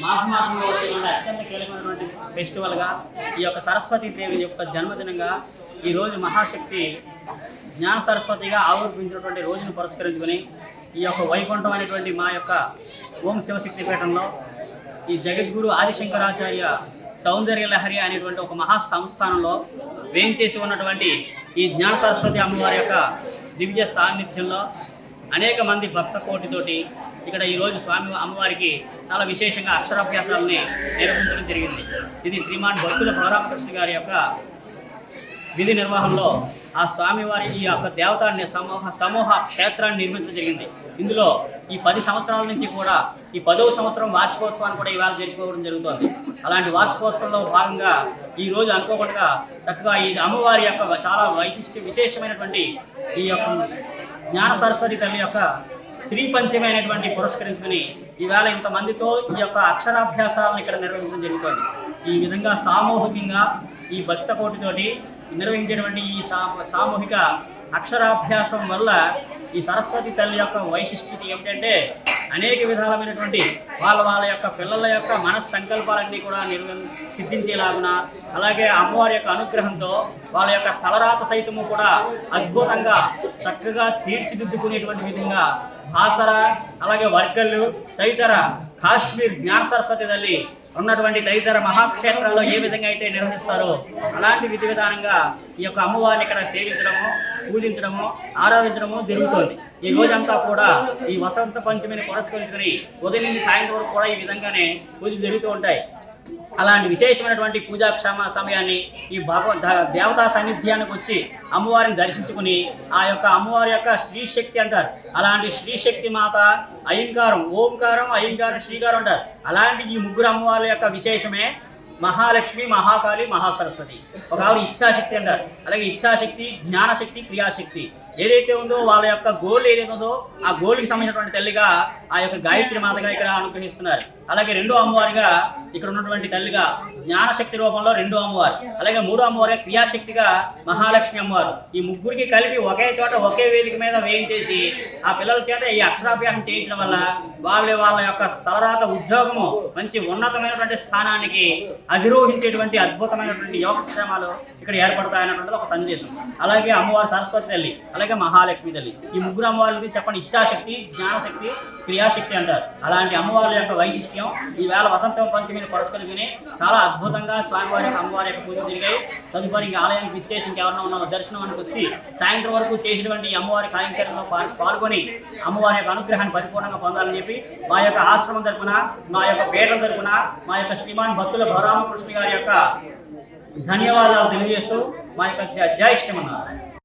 మాఘమాసంలో వచ్చిన అత్యంత కీలకమైనటువంటి ఫెస్టివల్గా ఈ యొక్క సరస్వతీదేవి యొక్క జన్మదినంగా ఈరోజు మహాశక్తి జ్ఞాన సరస్వతిగా ఆవిర్భవించినటువంటి రోజును పురస్కరించుకొని ఈ యొక్క వైకుంఠం అనేటువంటి మా యొక్క ఓం శివశక్తి పీఠంలో ఈ జగద్గురు ఆదిశంకరాచార్య సౌందర్య లహరి అనేటువంటి ఒక మహా సంస్థానంలో వేయించేసి ఉన్నటువంటి ఈ జ్ఞాన సరస్వతి అమ్మవారి యొక్క దివ్య సాన్నిధ్యంలో అనేక మంది భక్త కోటితోటి ఇక్కడ ఈరోజు స్వామి అమ్మవారికి చాలా విశేషంగా అక్షరాభ్యాసాలని నిర్వహించడం జరిగింది. ఇది శ్రీమాన్ భక్తుల బలరామకృష్ణ గారి యొక్క విధి నిర్వహణలో ఆ స్వామివారి ఈ యొక్క దేవతా సమూహ క్షేత్రాన్ని నిర్మించడం జరిగింది. ఇందులో ఈ 10 సంవత్సరాల నుంచి కూడా ఈ 10వ సంవత్సరం వార్షికోత్సవాన్ని కూడా ఇవాళ జరుపుకోవడం జరుగుతుంది. అలాంటి వార్షికోత్సవంలో భాగంగా ఈరోజు అనుకోకుండా చక్కగా ఈ అమ్మవారి యొక్క చాలా విశేషమైనటువంటి ఈ యొక్క జ్ఞాన సరస్వతి తల్లి యొక్క శ్రీ పంచమి అయినటువంటి పురస్కరించుకుని ఈవేళ ఇంతమందితో ఈ యొక్క అక్షరాభ్యాసాలను ఇక్కడ నిర్వహించడం జరుగుతుంది. ఈ విధంగా సామూహికంగా ఈ భక్త కోటితోటి నిర్వహించేటువంటి ఈ సామూహిక అక్షరాభ్యాసం వల్ల ఈ సరస్వతి తల్లి యొక్క వైశిష్ట్యత ఏమిటంటే అనేక విధాలమైనటువంటి వాళ్ళ యొక్క పిల్లల యొక్క మనస్సంకల్పాలన్నీ కూడా సిద్ధించేలాగున, అలాగే అమ్మవారి యొక్క అనుగ్రహంతో వాళ్ళ యొక్క తలరాత సైతము కూడా అద్భుతంగా చక్కగా తీర్చిదిద్దుకునేటువంటి విధంగా భాసర, అలాగే వర్గళ్ళు తదితర కాశ్మీర్ జ్ఞాన సరస్వతి తల్లి ఉన్నటువంటి తదితర మహాక్షేత్రాల్లో ఏ విధంగా అయితే నిర్వహిస్తారో అలాంటి విధి విధానంగా ఈ యొక్క అమ్మవారిని ఇక్కడ సేవించడము, పూజించడము, ఆరాధించడము జరుగుతోంది. ఈ రోజంతా కూడా ఈ వసంత పంచమిని పురస్కరించుకుని ఉదయం నుంచి సాయంత్రం వరకు కూడా ఈ విధంగానే పూజలు జరుగుతూ ఉంటాయి. అలాంటి విశేషమైనటువంటి పూజా సమయాన్ని ఈ దేవతా సాన్నిధ్యానికి వచ్చి అమ్మవారిని దర్శించుకుని ఆ యొక్క అమ్మవారి యొక్క శ్రీశక్తి అంటారు. అలాంటి శ్రీశక్తి మాత అయ్యంకారం, ఓంకారం, అయ్యంకారం, శ్రీకారం అంటారు. అలాంటి ఈ ముగ్గురు అమ్మవారి యొక్క విశేషమే మహాలక్ష్మి, మహాకాళి, మహాసరస్వతి. ఒక ఆవిడ ఇచ్ఛాశక్తి అంటారు. అలాగే ఇచ్ఛాశక్తి, జ్ఞానశక్తి, క్రియాశక్తి ఏదైతే ఉందో వాళ్ళ యొక్క గోల్ ఏదైతే ఉందో ఆ గోల్కి సంబంధించినటువంటి తల్లిగా ఆ యొక్క గాయత్రి మాతగా ఇక్కడ అనుగ్రహిస్తున్నారు. అలాగే రెండో అమ్మవారిగా ఇక్కడ ఉన్నటువంటి తల్లిగా జ్ఞానశక్తి రూపంలో రెండో అమ్మవారు, అలాగే మూడో అమ్మవారిగా క్రియాశక్తిగా మహాలక్ష్మి అమ్మవారు. ఈ ముగ్గురికి కలిపి ఒకే చోట ఒకే వేదిక మీద వేయించేసి ఆ పిల్లల చేత ఈ అక్షరాభ్యాసం చేయించడం వల్ల వాళ్ళ యొక్క తలరాత ఉద్యోగము మంచి ఉన్నతమైనటువంటి స్థానానికి అధిరోహించేటువంటి అద్భుతమైనటువంటి యోగక్షేమాలు ఇక్కడ ఏర్పడతాయన్నటువంటిది ఒక సందేశం. అలాగే అమ్మవారి సరస్వతి తల్లి, అలాగే మహాలక్ష్మి తల్లి, ఈ ముగ్గురు అమ్మవారికి చెప్పండి ఇచ్ఛాశక్తి, జ్ఞానశక్తి, క్రియాశక్తి అంటారు. అలాంటి అమ్మవారి యొక్క వైశిష్ట్యం ఈవేళ వసంత పంచమిని పురస్కరించుకుని చాలా అద్భుతంగా స్వామివారి యొక్క అమ్మవారి యొక్క పూజలు జరిగాయి. తదుపరి ఇంకా ఆలయానికి ఇచ్చేసి ఇంకెవరన్నా ఉన్న దర్శనానికి వచ్చి సాయంత్రం వరకు చేసినటువంటి ఈ అమ్మవారి కార్యక్రమంలో పాల్గొని అమ్మవారి యొక్క అనుగ్రహాన్ని పరిపూర్ణంగా పొందాలని చెప్పి మా యొక్క ఆశ్రమం తరపున, మా యొక్క పీఠం తరపున, మా యొక్క శ్రీమాన్ భక్తుల బలరామకృష్ణ గారి యొక్క ధన్యవాదాలు తెలియజేస్తూ మా యొక్క జై శ్రీమన్నారాయణ.